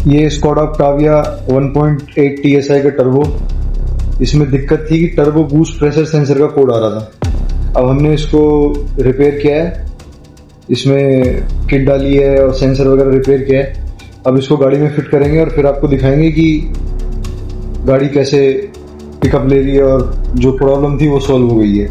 ये Skoda Octavia 1.8 TSI का turbo. इसमें दिक्कत थी कि टर्बो बूस्ट प्रेशर सेंसर का कोड आ रहा था। अब हमने इसको रिपेयर किया है, इसमें किट डाली है और सेंसर वगैरह रिपेयर किया है। अब इसको गाड़ी में फिट करेंगे और फिर आपको दिखाएंगे कि गाड़ी कैसे पिकअप ले रही है और जो प्रॉब्लम थी वो सॉल्व हो गई है।